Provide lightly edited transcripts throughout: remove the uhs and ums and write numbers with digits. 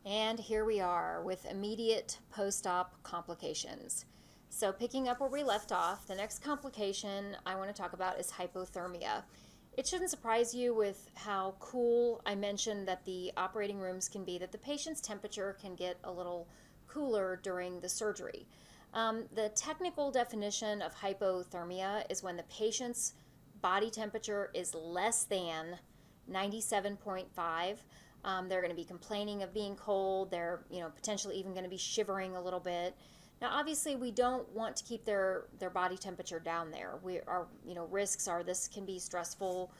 And here we are with immediate post-op complications. So picking up where we left off, the next complication I want to talk about is hypothermia. It shouldn't surprise you with how cool I mentioned that the operating rooms can be, that the patient's temperature can get a little cooler during the surgery. The technical definition of hypothermia is when the patient's body temperature is less than 97.5. They're going to be complaining of being cold. They're, potentially even going to be shivering a little bit. Now, obviously, we don't want to keep their body temperature down there. Risks are this can be stressful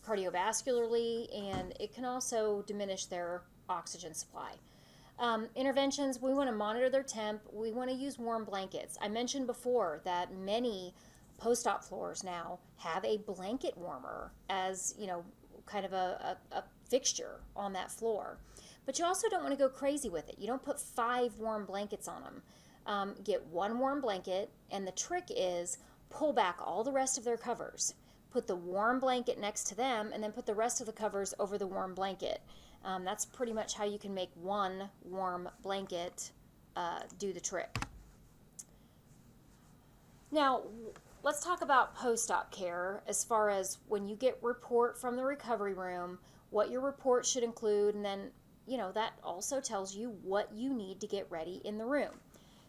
cardiovascularly, and it can also diminish their oxygen supply. Interventions, we want to monitor their temp. We want to use warm blankets. I mentioned before that many post-op floors now have a blanket warmer as, kind of a fixture on that floor. But you also don't want to go crazy with it. You don't put 5 warm blankets on them. Get 1 warm blanket, and the trick is pull back all the rest of their covers. Put the warm blanket next to them, and then put the rest of the covers over the warm blanket. That's pretty much how you can make 1 warm blanket do the trick. Now, let's talk about post-op care as far as when you get report from the recovery room, what your report should include, and then, that also tells you what you need to get ready in the room.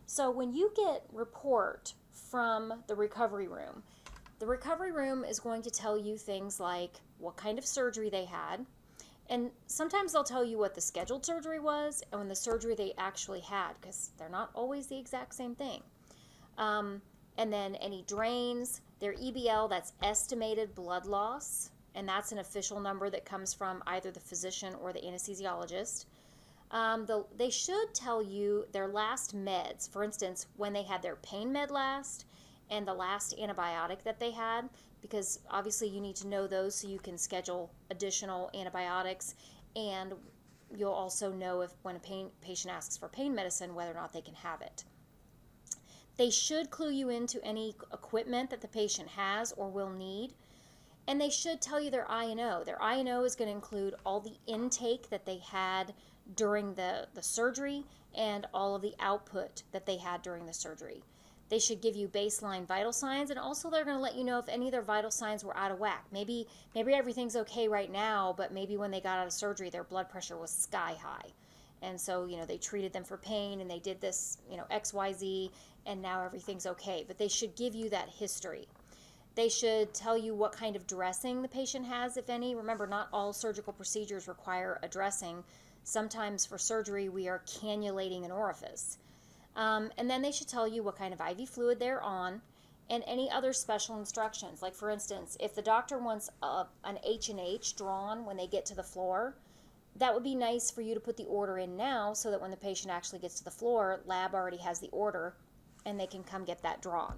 So when you get report from the recovery room is going to tell you things like what kind of surgery they had, and sometimes they'll tell you what the scheduled surgery was and when the surgery they actually had, because they're not always the exact same thing. And then any drains, their EBL, that's estimated blood loss, and that's an official number that comes from either the physician or the anesthesiologist. They should tell you their last meds, for instance, when they had their pain med last and the last antibiotic that they had, because obviously you need to know those so you can schedule additional antibiotics, and you'll also know if when a patient asks for pain medicine, whether or not they can have it. They should clue you into any equipment that the patient has or will need. And they should tell you their I&O. Their I&O is going to include all the intake that they had during the surgery and all of the output that they had during the surgery. They should give you baseline vital signs, and also they're going to let you know if any of their vital signs were out of whack. Maybe everything's okay right now, but maybe when they got out of surgery, their blood pressure was sky high. And so, they treated them for pain and they did this, XYZ, and now everything's okay. But they should give you that history. They should tell you what kind of dressing the patient has, if any. Remember, not all surgical procedures require a dressing. Sometimes for surgery, we are cannulating an orifice. And then they should tell you what kind of IV fluid they're on and any other special instructions. Like, for instance, if the doctor wants an H&H drawn when they get to the floor, that would be nice for you to put the order in now so that when the patient actually gets to the floor, lab already has the order and they can come get that drawn.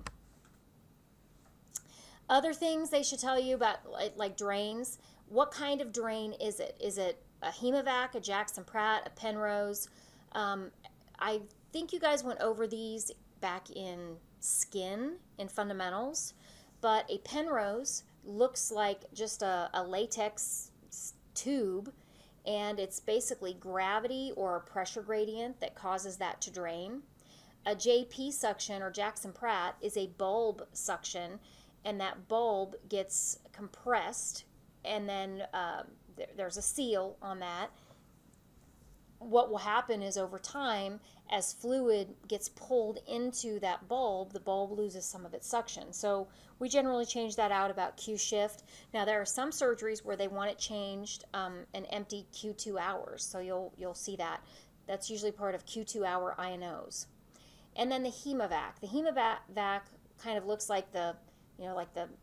Other things they should tell you about, like drains. What kind of drain is it? Is it a Hemovac, a Jackson Pratt, a Penrose? I think you guys went over these back in skin in fundamentals, but a Penrose looks like just a latex tube, and it's basically gravity or a pressure gradient that causes that to drain. A JP suction or Jackson Pratt is a bulb suction, and that bulb gets compressed, and then there's a seal on that. What will happen is over time, as fluid gets pulled into that bulb, the bulb loses some of its suction. So we generally change that out about Q shift. Now there are some surgeries where they want it changed an empty Q2 hours. So you'll see that. That's usually part of Q2 hour INOs. And then the Hemovac. The Hemovac kind of looks like the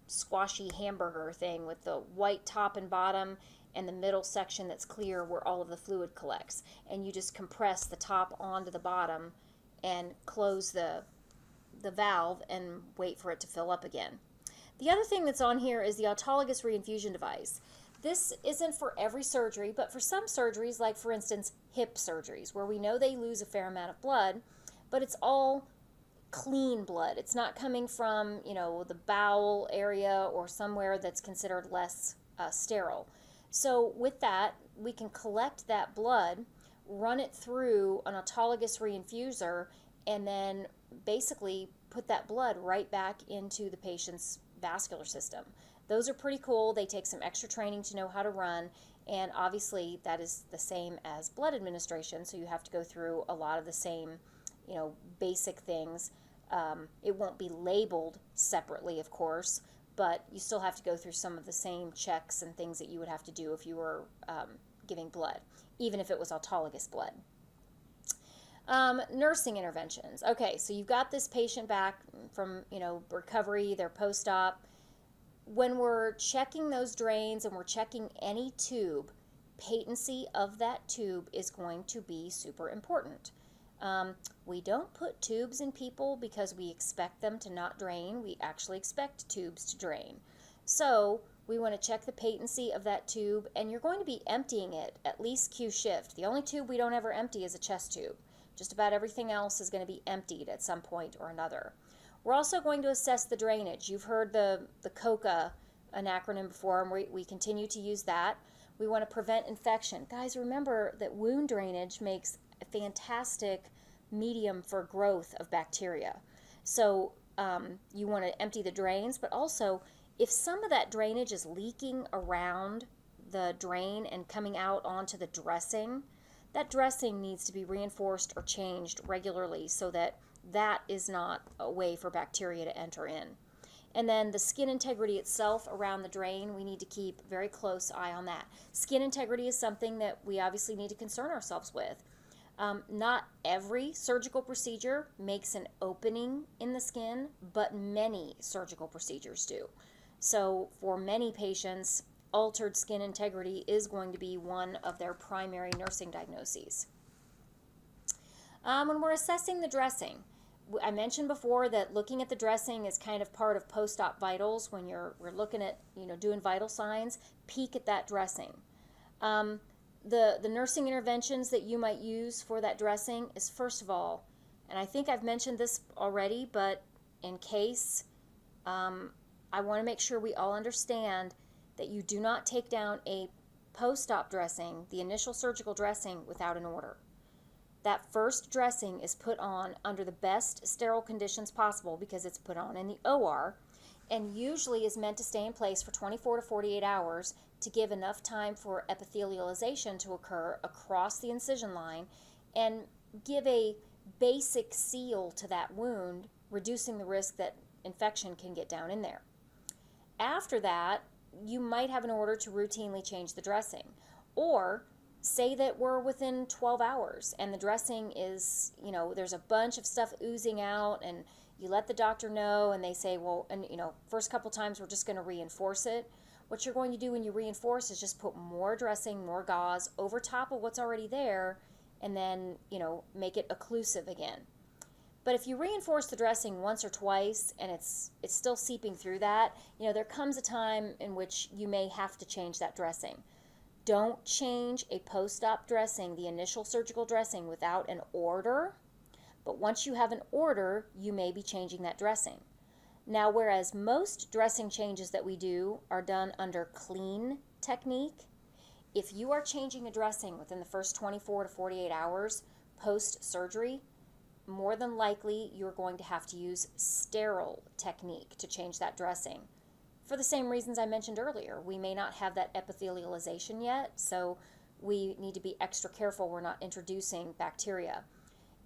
squashy hamburger thing with the white top and bottom and the middle section that's clear where all of the fluid collects. And you just compress the top onto the bottom and close the valve and wait for it to fill up again. The other thing that's on here is the autologous reinfusion device. This isn't for every surgery, but for some surgeries, like for instance hip surgeries, where we know they lose a fair amount of blood, but it's all clean blood. It's not coming from, the bowel area or somewhere that's considered less sterile. So with that, we can collect that blood, run it through an autologous reinfuser, and then basically put that blood right back into the patient's vascular system. Those are pretty cool. They take some extra training to know how to run, and obviously that is the same as blood administration, so you have to go through a lot of the same, basic things. It won't be labeled separately, of course, but you still have to go through some of the same checks and things that you would have to do if you were giving blood, even if it was autologous blood. Nursing interventions. Okay, so you've got this patient back from, recovery, they're post-op. When we're checking those drains and we're checking any tube, patency of that tube is going to be super important. We don't put tubes in people because we expect them to not drain. We actually expect tubes to drain. So we want to check the patency of that tube, and you're going to be emptying it at least Q shift. The only tube we don't ever empty is a chest tube. Just about everything else is going to be emptied at some point or another. We're also going to assess the drainage. You've heard the COCA, an acronym before, and we continue to use that. We want to prevent infection. Guys, remember that wound drainage makes a fantastic medium for growth of bacteria. So you want to empty the drains, but also if some of that drainage is leaking around the drain and coming out onto the dressing, that dressing needs to be reinforced or changed regularly so that that is not a way for bacteria to enter in. And then the skin integrity itself around the drain, we need to keep very close eye on that. Skin integrity is something that we obviously need to concern ourselves with. Not every surgical procedure makes an opening in the skin, but many surgical procedures do. So for many patients, altered skin integrity is going to be one of their primary nursing diagnoses. When we're assessing the dressing, I mentioned before that looking at the dressing is kind of part of post-op vitals. When we're looking at, doing vital signs, peek at that dressing. The nursing interventions that you might use for that dressing is, first of all, and I think I've mentioned this already, but in case, I want to make sure we all understand that you do not take down a post-op dressing, the initial surgical dressing, without an order. That first dressing is put on under the best sterile conditions possible because it's put on in the OR and usually is meant to stay in place for 24 to 48 hours to give enough time for epithelialization to occur across the incision line and give a basic seal to that wound, reducing the risk that infection can get down in there. After that, you might have an order to routinely change the dressing. Or say that we're within 12 hours and the dressing is, there's a bunch of stuff oozing out, and you let the doctor know and they say, well, and first couple times we're just going to reinforce it. What you're going to do when you reinforce is just put more dressing, more gauze over top of what's already there, and then, make it occlusive again. But if you reinforce the dressing once or twice and it's still seeping through that, there comes a time in which you may have to change that dressing. Don't change a post-op dressing, the initial surgical dressing, without an order. But once you have an order, you may be changing that dressing. Now, whereas most dressing changes that we do are done under clean technique, if you are changing a dressing within the first 24 to 48 hours post-surgery, more than likely you're going to have to use sterile technique to change that dressing. For the same reasons I mentioned earlier, we may not have that epithelialization yet, so we need to be extra careful we're not introducing bacteria.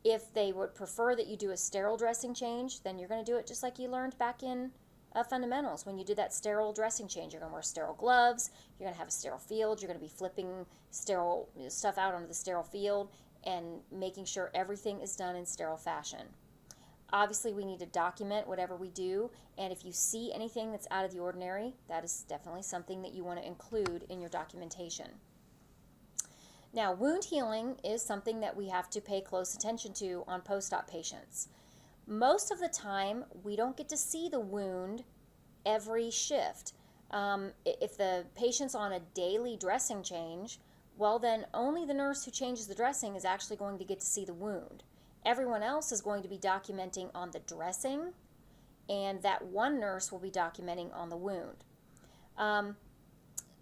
If they would prefer that you do a sterile dressing change, then you're going to do it just like you learned back in fundamentals. When you did that sterile dressing change, you're going to wear sterile gloves, you're going to have a sterile field, you're going to be flipping sterile stuff out onto the sterile field and making sure everything is done in sterile fashion. Obviously, we need to document whatever we do, and if you see anything that's out of the ordinary, that is definitely something that you want to include in your documentation. Now, wound healing is something that we have to pay close attention to on post-op patients. Most of the time, we don't get to see the wound every shift. If the patient's on a daily dressing change, well then only the nurse who changes the dressing is actually going to get to see the wound. Everyone else is going to be documenting on the dressing, and that one nurse will be documenting on the wound.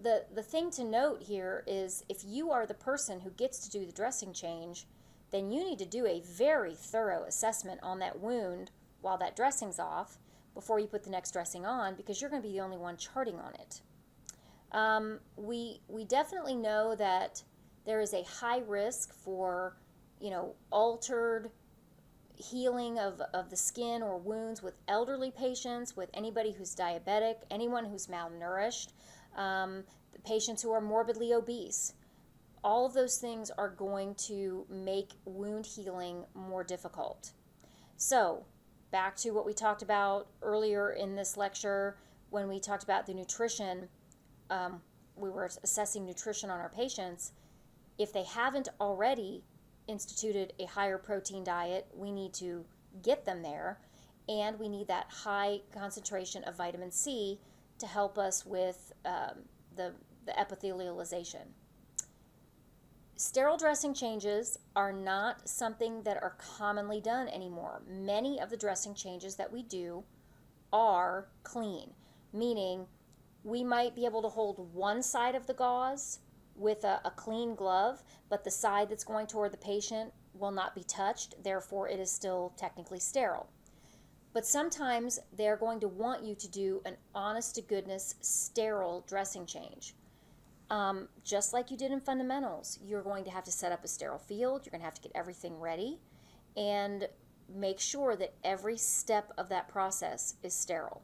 the thing to note here is if you are the person who gets to do the dressing change, then you need to do a very thorough assessment on that wound while that dressing's off before you put the next dressing on, because you're going to be the only one charting on it. We definitely know that there is a high risk for, altered healing of the skin or wounds with elderly patients, with anybody who's diabetic, anyone who's malnourished, the patients who are morbidly obese. All of those things are going to make wound healing more difficult. So, back to what we talked about earlier in this lecture when we talked about the nutrition. We were assessing nutrition on our patients. If they haven't already instituted a higher protein diet, we need to get them there, and we need that high concentration of vitamin C to help us with the epithelialization. Sterile dressing changes are not something that are commonly done anymore. Many of the dressing changes that we do are clean, meaning we might be able to hold one side of the gauze with a clean glove, but the side that's going toward the patient will not be touched, therefore it is still technically sterile. But sometimes they're going to want you to do an honest-to-goodness sterile dressing change. Just like you did in fundamentals, you're going to have to set up a sterile field, you're going to have to get everything ready, and make sure that every step of that process is sterile.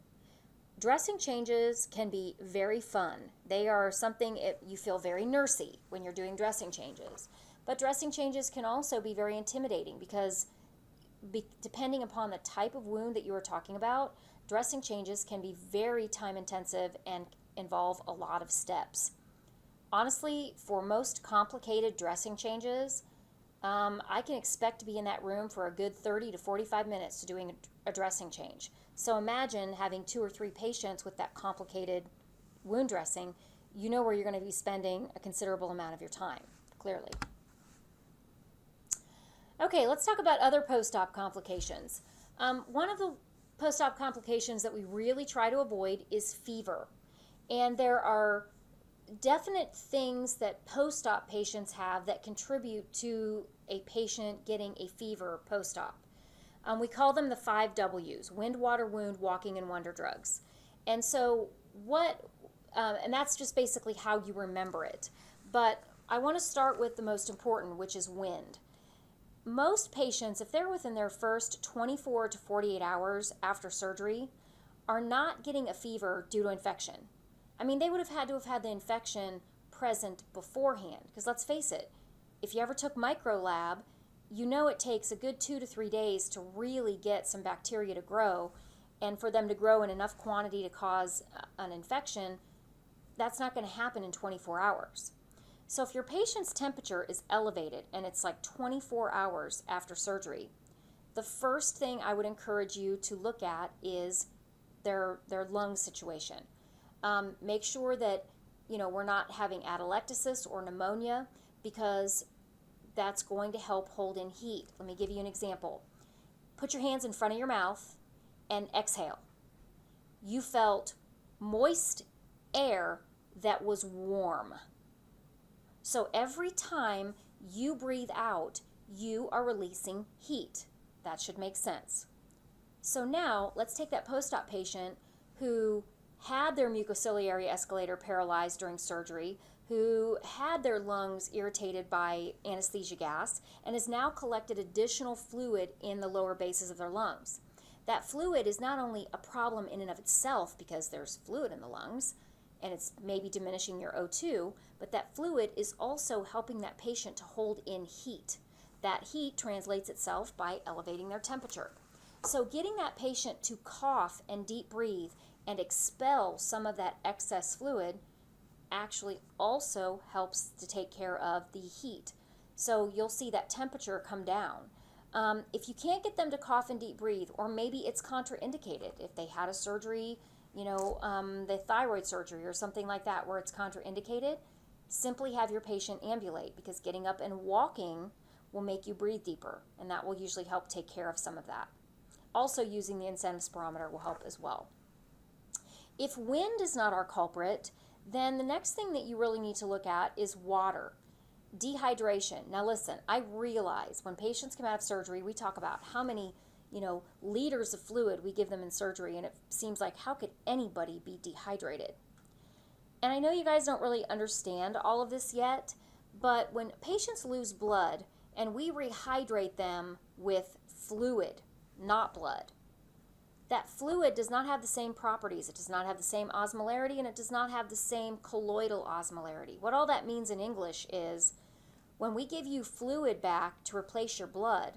Dressing changes can be very fun. They are something you feel very nursey when you're doing dressing changes. But dressing changes can also be very intimidating because depending upon the type of wound that you are talking about, dressing changes can be very time intensive and involve a lot of steps. Honestly, for most complicated dressing changes, I can expect to be in that room for a good 30 to 45 minutes to doing a dressing change. So imagine having 2 or 3 patients with that complicated wound dressing. You know where you're going to be spending a considerable amount of your time, clearly. Okay, let's talk about other post-op complications. One of the post-op complications that we really try to avoid is fever. And there are definite things that post-op patients have that contribute to a patient getting a fever post-op. We call them the 5 W's: wind, water, wound, walking, and wonder drugs. And so and that's just basically how you remember it. But I want to start with the most important, which is wind. Most patients, if they're within their first 24 to 48 hours after surgery, are not getting a fever due to infection. I mean, they would have had to have had the infection present beforehand, because let's face it, if you ever took microlab, you know it takes a good 2 to 3 days to really get some bacteria to grow, and for them to grow in enough quantity to cause an infection, that's not going to happen in 24 hours. So if your patient's temperature is elevated and it's like 24 hours after surgery, the first thing I would encourage you to look at is their lung situation. Make sure that we're not having atelectasis or pneumonia, because that's going to help hold in heat. Let me give you an example. Put your hands in front of your mouth and exhale. You felt moist air that was warm. So every time you breathe out, you are releasing heat. That should make sense. So now let's take that post-op patient who had their mucociliary escalator paralyzed during surgery, who had their lungs irritated by anesthesia gas, and has now collected additional fluid in the lower bases of their lungs. That fluid is not only a problem in and of itself because there's fluid in the lungs, and it's maybe diminishing your O2, but that fluid is also helping that patient to hold in heat. That heat translates itself by elevating their temperature. So getting that patient to cough and deep breathe and expel some of that excess fluid actually also helps to take care of the heat. So you'll see that temperature come down. If you can't get them to cough and deep breathe, or maybe it's contraindicated, if they had a surgery, the thyroid surgery or something like that where it's contraindicated, simply have your patient ambulate, because getting up and walking will make you breathe deeper, and that will usually help take care of some of that. Also, using the incentive spirometer will help as well. If wind is not our culprit, Then the next thing that you really need to look at is water. Dehydration. Now listen, I realize when patients come out of surgery, we talk about how many, liters of fluid we give them in surgery, and it seems like how could anybody be dehydrated? And I know you guys don't really understand all of this yet, but when patients lose blood and we rehydrate them with fluid, not blood, that fluid does not have the same properties. It does not have the same osmolarity, and it does not have the same colloidal osmolarity. What all that means in English is when we give you fluid back to replace your blood,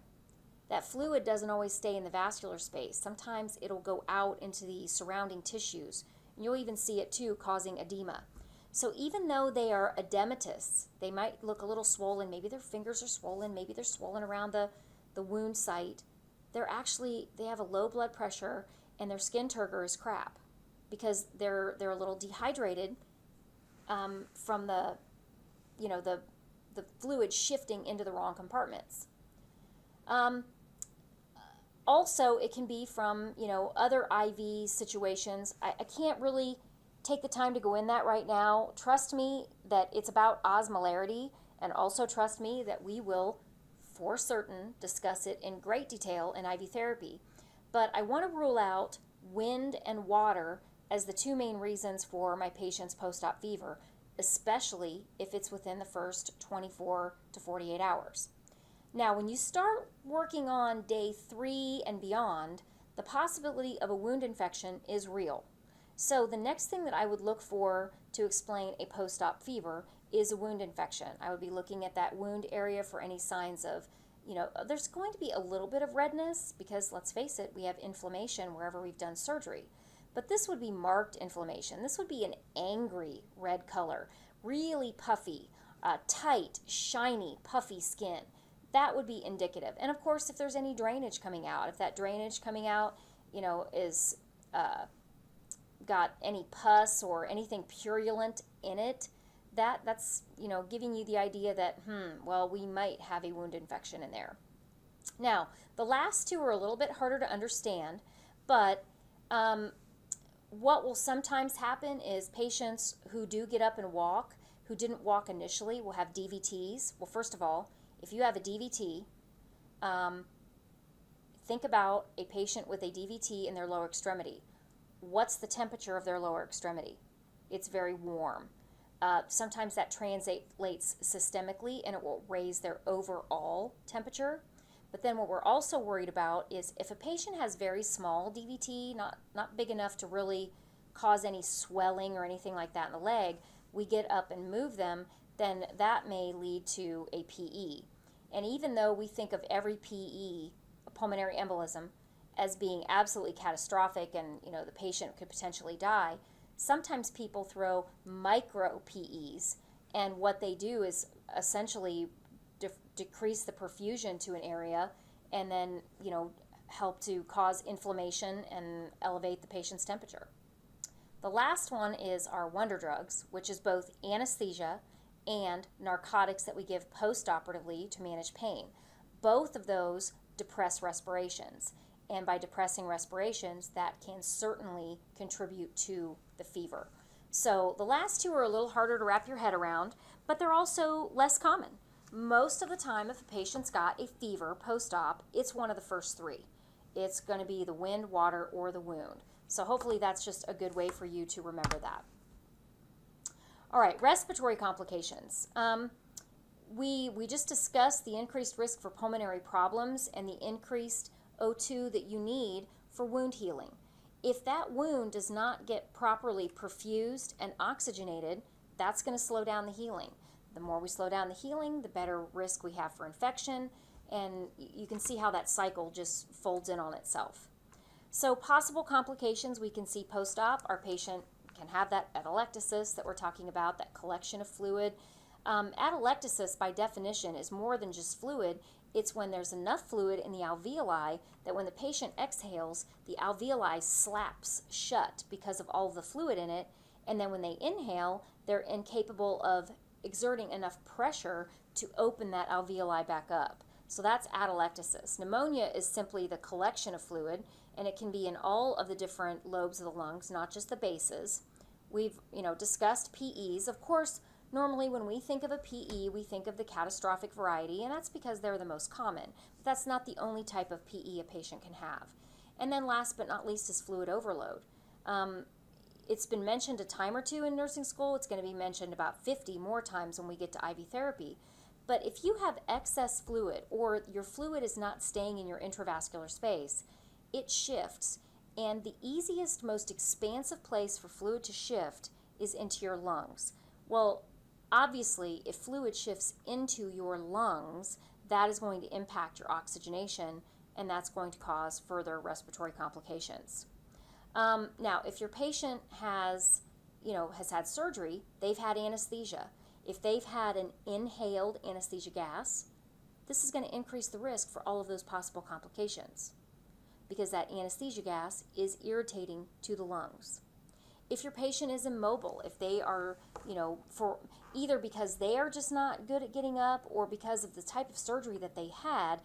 that fluid doesn't always stay in the vascular space. Sometimes it'll go out into the surrounding tissues, and you'll even see it too, causing edema. So even though they are edematous, they might look a little swollen. Maybe their fingers are swollen. Maybe they're swollen around the wound site. They have a low blood pressure, and their skin turgor is crap because they're a little dehydrated from the fluid shifting into the wrong compartments. Also, it can be from other IV situations. I can't really take the time to go in that right now. Trust me that it's about osmolarity, and also trust me that we will for certain discuss it in great detail in IV therapy. But I want to rule out wind and water as the two main reasons for my patient's post-op fever, especially if it's within the first 24 to 48 hours. Now, when you start working on day 3 and beyond, the possibility of a wound infection is real. So the next thing that I would look for to explain a post-op fever is a wound infection. I would be looking at that wound area for any signs of, there's going to be a little bit of redness because, let's face it, we have inflammation wherever we've done surgery. But this would be marked inflammation. This would be an angry red color, really puffy, tight, shiny, puffy skin. That would be indicative. And of course, if there's any drainage coming out, if that drainage coming out, is got any pus or anything purulent in it, that's giving you the idea that we might have a wound infection in there. Now, the last two are a little bit harder to understand, but what will sometimes happen is patients who do get up and walk, who didn't walk initially, will have DVTs. Well, first of all, if you have a DVT, think about a patient with a DVT in their lower extremity. What's the temperature of their lower extremity? It's very warm. Sometimes that translates systemically, and it will raise their overall temperature. But then what we're also worried about is if a patient has very small DVT, not big enough to really cause any swelling or anything like that in the leg, we get up and move them, then that may lead to a PE. And even though we think of every PE, a pulmonary embolism, as being absolutely catastrophic and the patient could potentially die, sometimes people throw micro PEs, and what they do is essentially decrease the perfusion to an area and then help to cause inflammation and elevate the patient's temperature. The last one is our wonder drugs, which is both anesthesia and narcotics that we give post-operatively to manage pain. Both of those depress respirations, and by depressing respirations, that can certainly contribute to the fever. So the last two are a little harder to wrap your head around, but they're also less common. Most of the time, if a patient's got a fever post-op, it's one of the first three. It's going to be the wind, water, or the wound. So hopefully that's just a good way for you to remember that. All right, respiratory complications. We just discussed the increased risk for pulmonary problems and the increased O2 that you need for wound healing. If that wound does not get properly perfused and oxygenated, that's going to slow down the healing. The more we slow down the healing, the better risk we have for infection, and you can see how that cycle just folds in on itself. So possible complications we can see post-op. Our patient can have that atelectasis that we're talking about, that collection of fluid. Atelectasis, by definition, is more than just fluid. It's when there's enough fluid in the alveoli that when the patient exhales, the alveoli slaps shut because of all the fluid in it, and then when they inhale, they're incapable of exerting enough pressure to open that alveoli back up. So that's atelectasis. Pneumonia is simply the collection of fluid, and it can be in all of the different lobes of the lungs, not just the bases. We've, discussed PEs. Of course, normally when we think of a PE, we think of the catastrophic variety, and that's because they're the most common. But that's not the only type of PE a patient can have. And then last but not least is fluid overload. It's been mentioned a time or two in nursing school. It's going to be mentioned about 50 more times when we get to IV therapy. But if you have excess fluid or your fluid is not staying in your intravascular space, it shifts. And the easiest, most expansive place for fluid to shift is into your lungs. Well, obviously, if fluid shifts into your lungs, that is going to impact your oxygenation, and that's going to cause further respiratory complications. Now, if your patient has had surgery, they've had anesthesia. If they've had an inhaled anesthesia gas, this is going to increase the risk for all of those possible complications because that anesthesia gas is irritating to the lungs. If your patient is immobile, if they are, for either because they are just not good at getting up or because of the type of surgery that they had,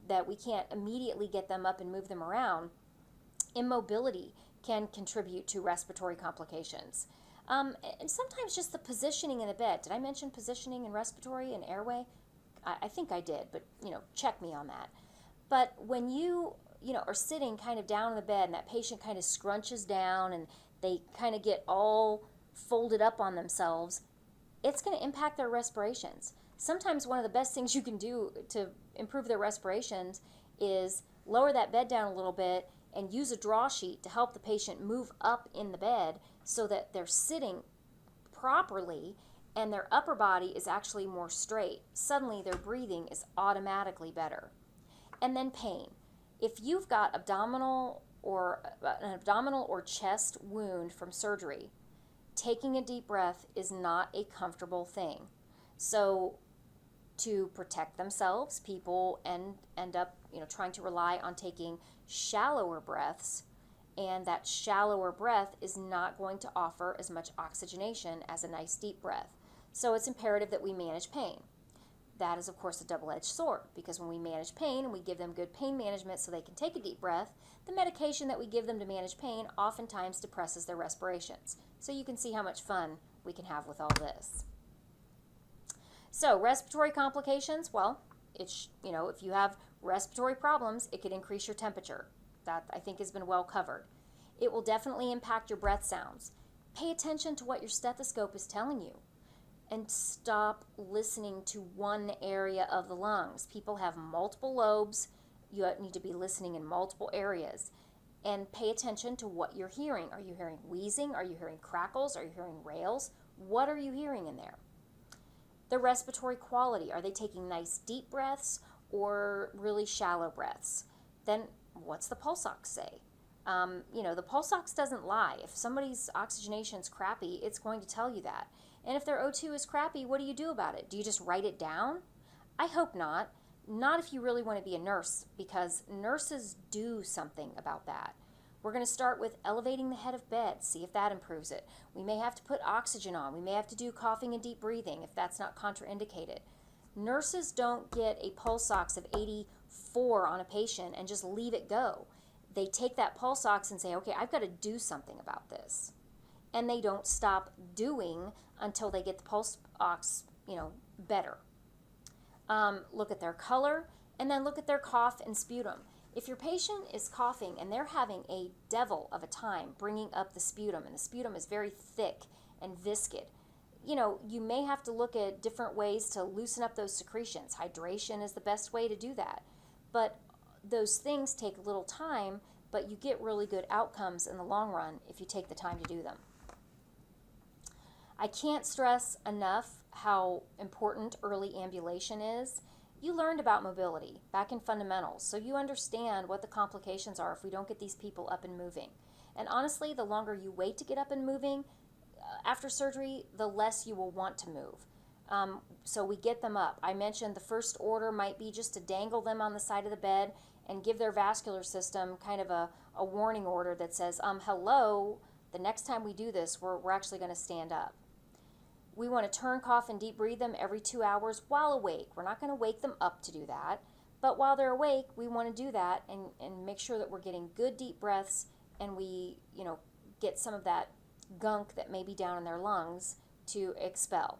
that we can't immediately get them up and move them around, immobility can contribute to respiratory complications. And sometimes just the positioning in the bed. Did I mention positioning in respiratory and airway? I think I did, but check me on that. But when you are sitting kind of down in the bed and that patient kind of scrunches down and they kind of get all folded up on themselves, it's going to impact their respirations. Sometimes one of the best things you can do to improve their respirations is lower that bed down a little bit and use a draw sheet to help the patient move up in the bed so that they're sitting properly and their upper body is actually more straight. Suddenly their breathing is automatically better. And then pain. If you've got an abdominal or chest wound from surgery, taking a deep breath is not a comfortable thing. So to protect themselves, people end up trying to rely on taking shallower breaths, and that shallower breath is not going to offer as much oxygenation as a nice deep breath. So it's imperative that we manage pain. That is, of course, a double-edged sword, because when we manage pain and we give them good pain management so they can take a deep breath, the medication that we give them to manage pain oftentimes depresses their respirations. So you can see how much fun we can have with all this. So respiratory complications, well, if you have respiratory problems, it could increase your temperature. That, I think, has been well covered. It will definitely impact your breath sounds. Pay attention to what your stethoscope is telling you and stop listening to one area of the lungs. People have multiple lobes. You need to be listening in multiple areas. And pay attention to what you're hearing. Are you hearing wheezing? Are you hearing crackles? Are you hearing rales? What are you hearing in there? The respiratory quality. Are they taking nice deep breaths or really shallow breaths? Then what's the pulse ox say? The pulse ox doesn't lie. If somebody's oxygenation is crappy, it's going to tell you that. And if their O2 is crappy, what do you do about it? Do you just write it down? I hope not. Not if you really want to be a nurse, because nurses do something about that. We're going to start with elevating the head of bed, see if that improves it. We may have to put oxygen on. We may have to do coughing and deep breathing if that's not contraindicated. Nurses don't get a pulse ox of 84 on a patient and just leave it go. They take that pulse ox and say, okay, I've got to do something about this. And they don't stop doing until they get the pulse ox, better. Look at their color, and then look at their cough and sputum. If your patient is coughing and they're having a devil of a time bringing up the sputum, and the sputum is very thick and viscid, you may have to look at different ways to loosen up those secretions. Hydration is the best way to do that. But those things take a little time, but you get really good outcomes in the long run if you take the time to do them. I can't stress enough how important early ambulation is. You learned about mobility back in fundamentals, so you understand what the complications are if we don't get these people up and moving. And honestly, the longer you wait to get up and moving after surgery, the less you will want to move. So we get them up. I mentioned the first order might be just to dangle them on the side of the bed and give their vascular system kind of a warning order that says, hello, the next time we do this, we're actually going to stand up. We want to turn, cough, and deep breathe them every 2 hours while awake. We're not going to wake them up to do that, but while they're awake, we want to do that and make sure that we're getting good deep breaths and we, get some of that gunk that may be down in their lungs to expel.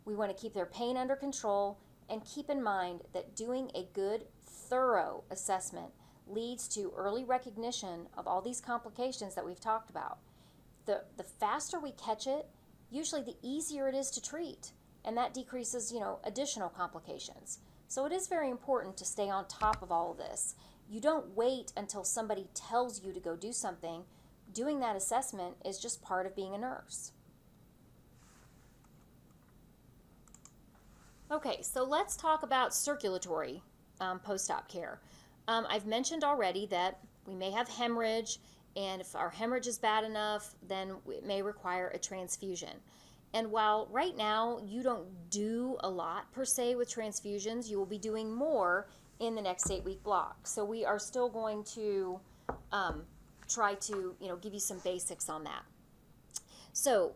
We want to keep their pain under control, and keep in mind that doing a good, thorough assessment leads to early recognition of all these complications that we've talked about. The faster we catch it, usually the easier it is to treat, and that decreases, additional complications. So it is very important to stay on top of all of this. You don't wait until somebody tells you to go do something. Doing that assessment is just part of being a nurse. Okay, so let's talk about circulatory post-op care. I've mentioned already that we may have hemorrhage, and if our hemorrhage is bad enough, then it may require a transfusion. And while right now you don't do a lot per se with transfusions, you will be doing more in the next 8-week block. So we are still going to try to give you some basics on that. So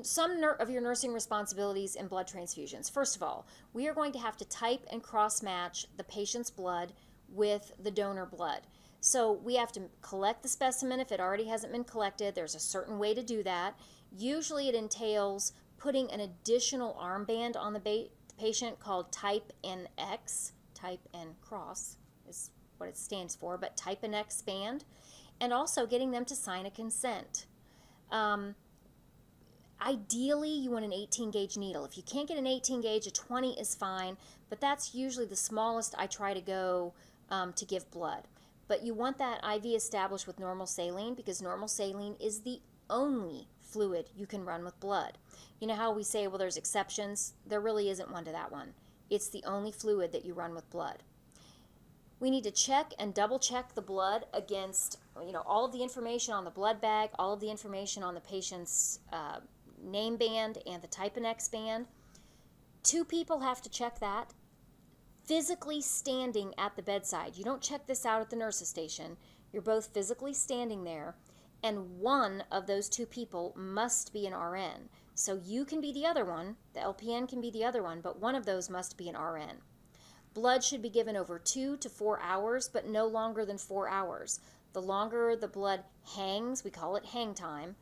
some of your nursing responsibilities in blood transfusions. First of all, we are going to have to type and cross-match the patient's blood with the donor blood. So we have to collect the specimen if it already hasn't been collected. There's a certain way to do that. Usually it entails putting an additional armband on the patient called type NX. Type and cross is what it stands for, but type NX band. And also getting them to sign a consent. Ideally, you want an 18 gauge needle. If you can't get an 18 gauge, a 20 is fine, but that's usually the smallest I try to go to give blood. But you want that IV established with normal saline, because normal saline is the only fluid you can run with blood. You know how we say, well, there's exceptions? There really isn't one to that one. It's the only fluid that you run with blood. We need to check and double check the blood against, all of the information on the blood bag, all of the information on the patient's name band and the type NX band. 2 people have to check that, physically standing at the bedside. You don't check this out at the nurse's station. You're both physically standing there, and one of those 2 people must be an RN. So you can be the other one, the LPN can be the other one, but one of those must be an RN. Blood should be given over 2 to 4 hours, but no longer than 4 hours. The longer the blood hangs, we call it hang time,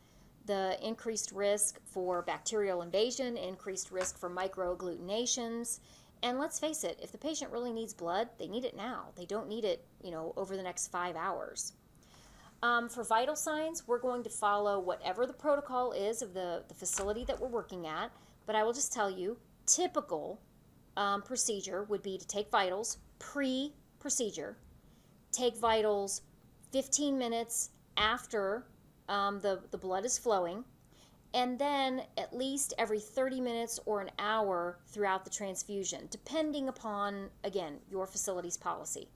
the increased risk for bacterial invasion, increased risk for microagglutinations. And let's face it, if the patient really needs blood, they need it now. They don't need it, over the next 5 hours. For vital signs, we're going to follow whatever the protocol is of the facility that we're working at, but I will just tell you, typical procedure would be to take vitals pre-procedure, take vitals 15 minutes after the blood is flowing, and then at least every 30 minutes or an hour throughout the transfusion, depending upon, again, your facility's policy.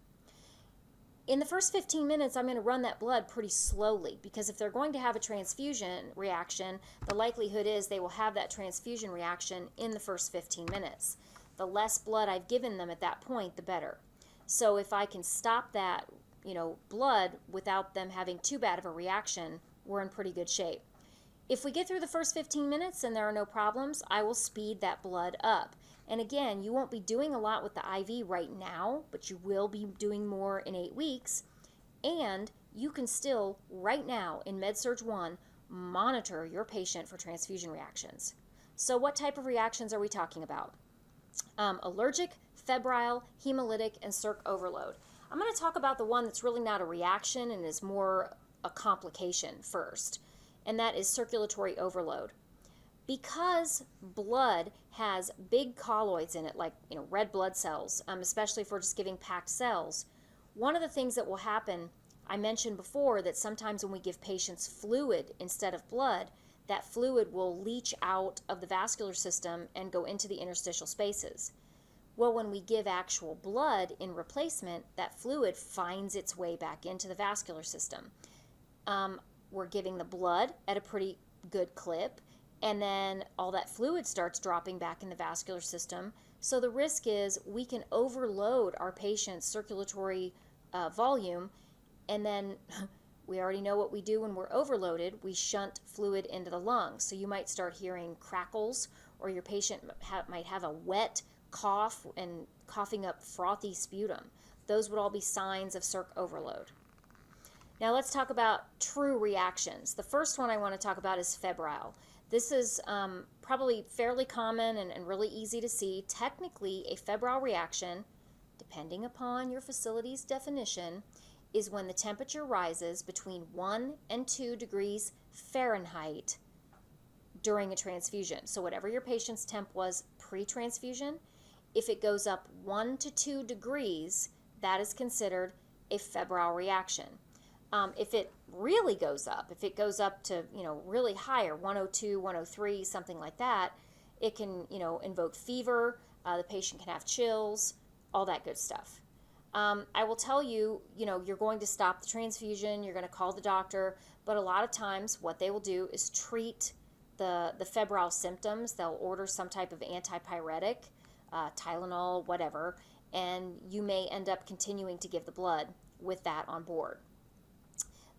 In the first 15 minutes, I'm going to run that blood pretty slowly, because if they're going to have a transfusion reaction, the likelihood is they will have that transfusion reaction in the first 15 minutes. The less blood I've given them at that point, the better. So if I can stop that, blood without them having too bad of a reaction, we're in pretty good shape. If we get through the first 15 minutes and there are no problems, I will speed that blood up. And again, you won't be doing a lot with the IV right now, but you will be doing more in 8 weeks. And you can still, right now in Med-Surg 1, monitor your patient for transfusion reactions. So what type of reactions are we talking about? Allergic, febrile, hemolytic, and circ overload. I'm going to talk about the one that's really not a reaction and is more a complication first, and that is circulatory overload. Because blood has big colloids in it, like red blood cells, especially if we're just giving packed cells, one of the things that will happen, I mentioned before that sometimes when we give patients fluid instead of blood, that fluid will leach out of the vascular system and go into the interstitial spaces. Well, when we give actual blood in replacement, that fluid finds its way back into the vascular system. We're giving the blood at a pretty good clip, and then all that fluid starts dropping back in the vascular system. So the risk is we can overload our patient's circulatory volume, and then we already know what we do when we're overloaded. We shunt fluid into the lungs. So you might start hearing crackles, or your patient might have a wet cough and coughing up frothy sputum. Those would all be signs of circ overload. Now let's talk about true reactions. The first one I want to talk about is febrile. This is probably fairly common and really easy to see. Technically, a febrile reaction, depending upon your facility's definition, is when the temperature rises between 1 and 2 degrees Fahrenheit during a transfusion. So whatever your patient's temp was pre-transfusion, if it goes up 1 to 2 degrees, that is considered a febrile reaction. If it really goes up, if it goes up to, really higher, 102, 103, something like that, it can, invoke fever, the patient can have chills, all that good stuff. I will tell you, you're going to stop the transfusion, you're going to call the doctor, but a lot of times what they will do is treat the febrile symptoms. They'll order some type of antipyretic, Tylenol, whatever, and you may end up continuing to give the blood with that on board.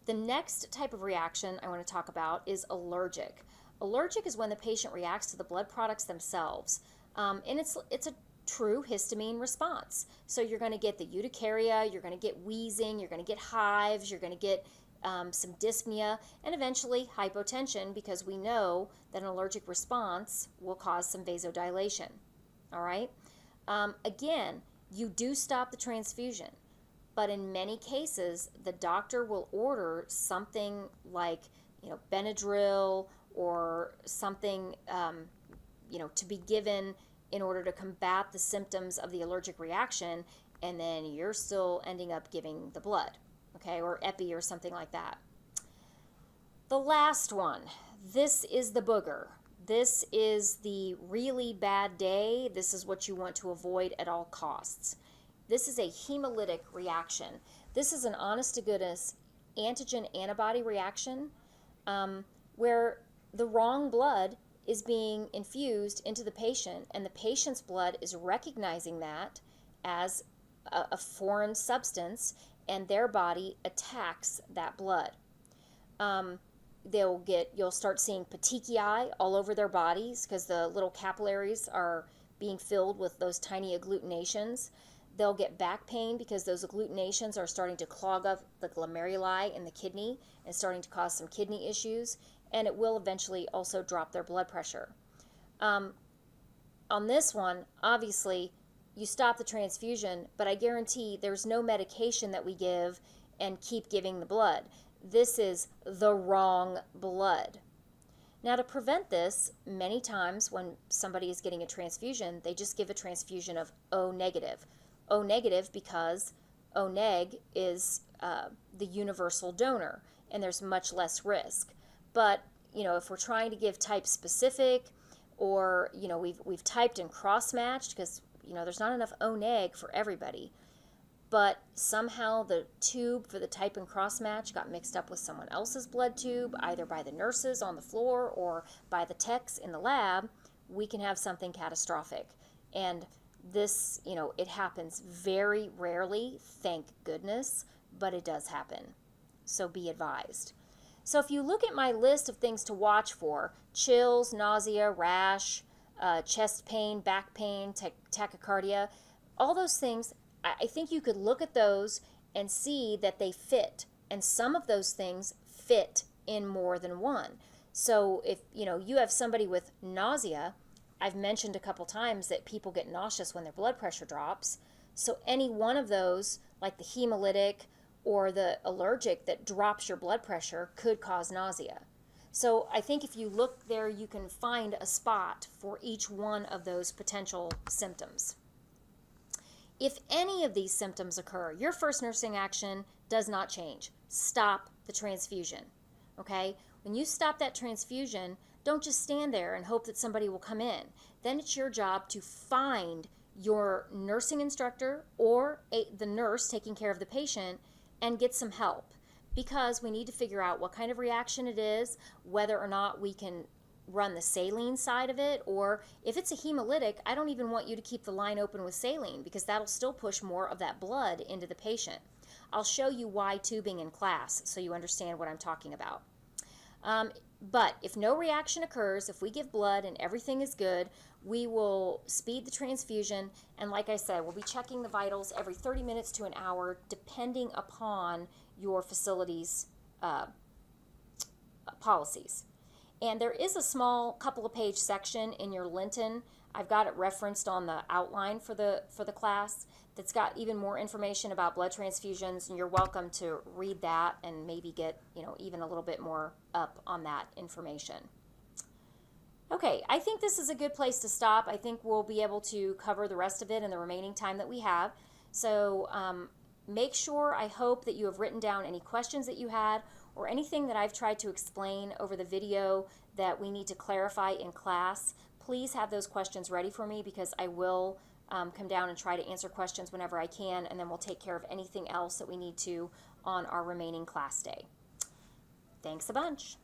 The next type of reaction I want to talk about is allergic. Allergic is when the patient reacts to the blood products themselves, and it's a true histamine response. So you're going to get the urticaria, you're going to get wheezing, you're going to get hives, you're going to get some dyspnea, and eventually hypotension, because we know that an allergic response will cause some vasodilation. All right? Again, you do stop the transfusion, but in many cases, the doctor will order something like, Benadryl or something, to be given in order to combat the symptoms of the allergic reaction, and then you're still ending up giving the blood, okay, or epi or something like that. The last one, this is the booger. This is the really bad day. This is what you want to avoid at all costs. This is a hemolytic reaction. This is an honest-to-goodness antigen-antibody reaction where the wrong blood is being infused into the patient, and the patient's blood is recognizing that as a foreign substance, and their body attacks that blood. You'll start seeing petechiae all over their bodies because the little capillaries are being filled with those tiny agglutinations. They'll get back pain because those agglutinations are starting to clog up the glomeruli in the kidney and starting to cause some kidney issues, and it will eventually also drop their blood pressure. On this one, obviously, you stop the transfusion, but I guarantee there's no medication that we give and keep giving the blood. This is the wrong blood. Now, to prevent this, many times when somebody is getting a transfusion, they just give a transfusion of O negative. O negative because O neg is the universal donor, and there's much less risk. But, if we're trying to give type specific, or, we've typed and cross-matched because, there's not enough O neg for everybody, but somehow the tube for the type and cross-match got mixed up with someone else's blood tube, either by the nurses on the floor or by the techs in the lab, we can have something catastrophic. And this, it happens very rarely, thank goodness, but it does happen. So be advised. So if you look at my list of things to watch for, chills, nausea, rash, chest pain, back pain, tachycardia, all those things, I think you could look at those and see that they fit. And some of those things fit in more than one. So if, you have somebody with nausea, I've mentioned a couple times that people get nauseous when their blood pressure drops. So any one of those, like the hemolytic or the allergic that drops your blood pressure, could cause nausea. So I think if you look there, you can find a spot for each one of those potential symptoms. If any of these symptoms occur, your first nursing action does not change. Stop the transfusion, okay? When you stop that transfusion, don't just stand there and hope that somebody will come in. Then it's your job to find your nursing instructor or the nurse taking care of the patient and get some help, because we need to figure out what kind of reaction it is, whether or not we can run the saline side of it, or if it's a hemolytic, I don't even want you to keep the line open with saline because that'll still push more of that blood into the patient. I'll show you why tubing in class so you understand what I'm talking about. But if no reaction occurs, if we give blood and everything is good, We will speed the transfusion, and like I said, we'll be checking the vitals every 30 minutes to an hour, depending upon your facility's policies. And there is a small couple of page section in your Linton. I've got it referenced on the outline for the class that's got even more information about blood transfusions, and you're welcome to read that and maybe get, even a little bit more up on that information. Okay, I think this is a good place to stop. I think we'll be able to cover the rest of it in the remaining time that we have. So make sure, I hope that you have written down any questions that you had or anything that I've tried to explain over the video that we need to clarify in class. Please have those questions ready for me, because I will come down and try to answer questions whenever I can, and then we'll take care of anything else that we need to on our remaining class day. Thanks a bunch.